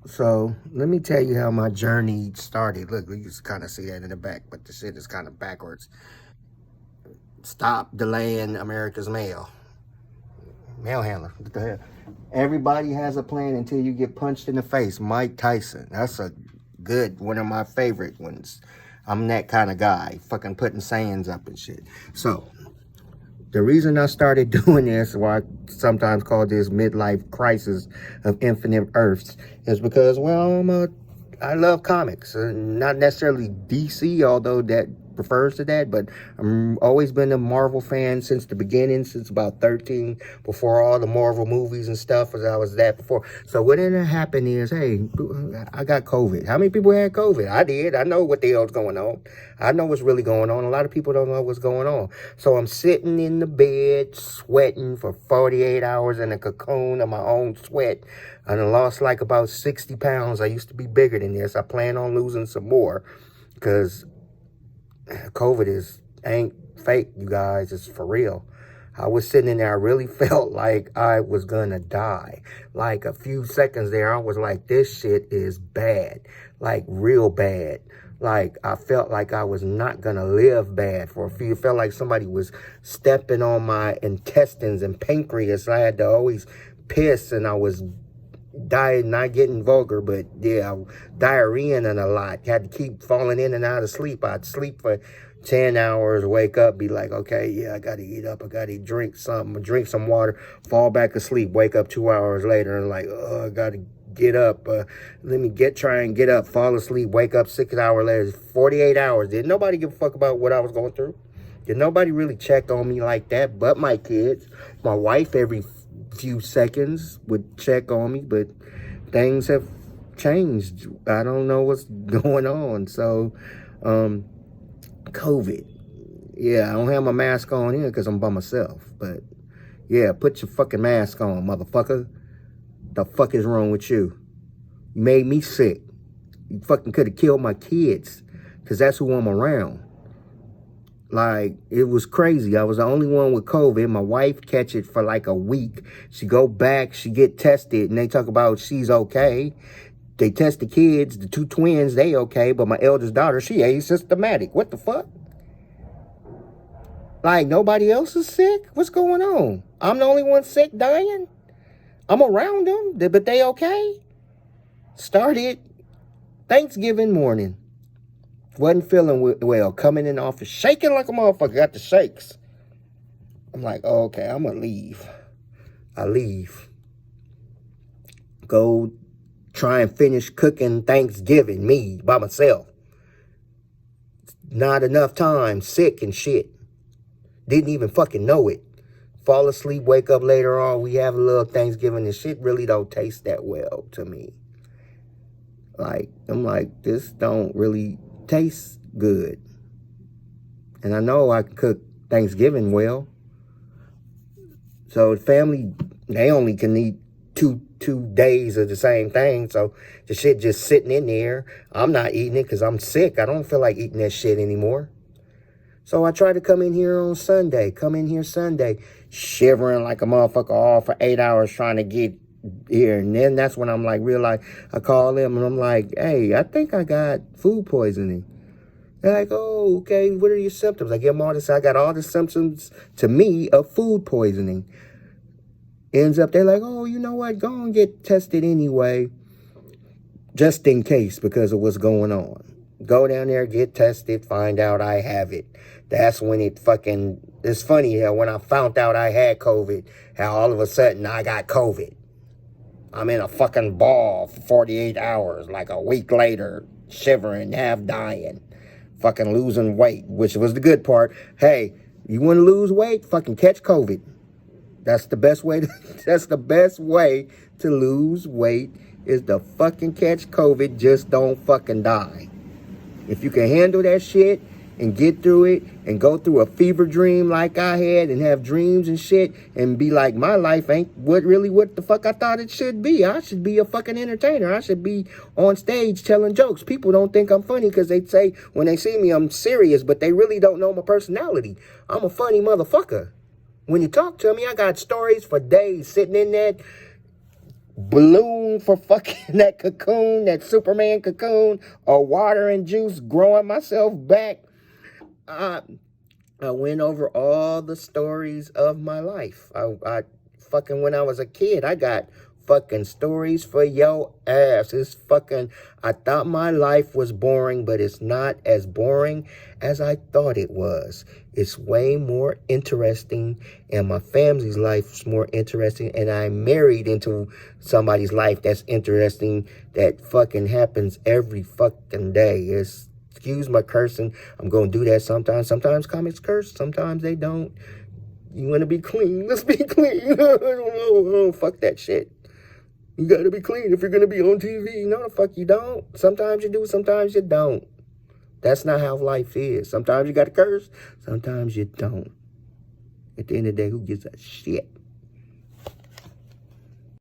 So let me tell you how my journey started. Look, you can kind of see that in the back, but the shit is kind of backwards. Stop delaying America's mail. Mail handler. What the hell? Everybody has a plan until you get punched in the face. Mike Tyson. That's a good one of my favorite ones. I'm that kind of guy. Fucking putting sayings up and shit. So the reason I started doing this, why I sometimes call this midlife crisis of infinite Earths, is because, well, I love comics. Not necessarily DC, although that prefers to that, but I'm always been a Marvel fan since the beginning, since about 13, before all the Marvel movies and stuff, as I was that before. So what ended up happening is, hey, I got COVID. How many people had COVID? I did. I know what the hell's going on. I know what's really going on. A lot of people don't know what's going on. So I'm sitting in the bed, sweating for 48 hours in a cocoon of my own sweat. I done lost like about 60 pounds. I used to be bigger than this. I plan on losing some more because COVID ain't fake, you guys. It's for real. I was sitting in there. I really felt like I was gonna die. Like a few seconds there, I was like, this shit is bad. Like real bad. Like I felt like I was not gonna live bad for a few. It felt like somebody was stepping on my intestines and pancreas. I had to always piss, and I was dying, not getting vulgar, but yeah, diarrheaing a lot. Had to keep falling in and out of sleep. I'd sleep for 10 hours, wake up, be like, okay, yeah, I gotta eat up, I gotta drink something, drink some water, fall back asleep, wake up 2 hours later, and like, oh, I gotta get up, try and get up, fall asleep, wake up 6 hours later, 48 hours. Did nobody give a fuck about what I was going through? Did nobody really check on me like that but my kids? My wife every few seconds would check on me, but things have changed. I don't know what's going on. So, COVID. Yeah, I don't have my mask on here because I'm by myself. But yeah, put your fucking mask on, motherfucker. The fuck is wrong with you? You made me sick. You fucking could have killed my kids because that's who I'm around. Like, it was crazy. I was the only one with COVID. My wife catch it for like a week. She go back, she get tested, and they talk about she's okay. They test the kids, the two twins, they okay, but my eldest daughter, she asymptomatic. What the fuck? Like, nobody else is sick? What's going on? I'm the only one sick, dying? I'm around them, but they okay? Started Thanksgiving morning. Wasn't feeling well. Coming in the office, shaking like a motherfucker. Got the shakes. I'm like, oh, okay, I'm going to leave. I leave. Go try and finish cooking Thanksgiving, me, by myself. Not enough time, sick and shit. Didn't even fucking know it. Fall asleep, wake up later on. We have a little Thanksgiving, and shit really don't taste that well to me. Like, I'm like, this don't really taste good. And I know I can cook Thanksgiving well. So the family, they only can eat two days of the same thing. So the shit just sitting in there. I'm not eating it because I'm sick. I don't feel like eating that shit anymore. So I tried to come in here on Sunday. Shivering like a motherfucker all for 8 hours trying to get here. And then that's when I'm like, realize, I call them and I'm like, hey, I think I got food poisoning. They're like, oh, okay, what are your symptoms? I give them all this. I got all the symptoms to me of food poisoning. Ends up, they're like, oh, you know what? Go and get tested anyway, just in case, because of what's going on. Go down there, get tested, find out I have it. That's when it's funny how when I found out I had COVID, how all of a sudden I got COVID. I'm in a fucking ball for 48 hours, like a week later, shivering, half dying, fucking losing weight, which was the good part. Hey, you want to lose weight? Fucking catch COVID. That's the best way to lose weight is to fucking catch COVID. Just don't fucking die. If you can handle that shit and get through it and go through a fever dream like I had and have dreams and shit and be like, my life ain't what the fuck I thought it should be. I should be a fucking entertainer. I should be on stage telling jokes. People don't think I'm funny because they say when they see me I'm serious, but they really don't know my personality. I'm a funny motherfucker. When you talk to me, I got stories for days sitting in that balloon for fucking that cocoon, that Superman cocoon, or water and juice, growing myself back. I went over all the stories of my life. I fucking, when I was a kid, I got fucking stories for your ass. It's fucking, I thought my life was boring, but it's not as boring as I thought it was. It's way more interesting, and my family's life is more interesting, and I'm married into somebody's life that's interesting, that fucking happens every fucking day. It's, excuse my cursing, I'm going to do that sometimes. Sometimes comics curse, sometimes they don't. You want to be clean? Let's be clean. Oh, fuck that shit. You got to be clean if you're going to be on TV. No, the fuck you don't. Sometimes you do, sometimes you don't. That's not how life is. Sometimes you got to curse, sometimes you don't. At the end of the day, who gives a shit?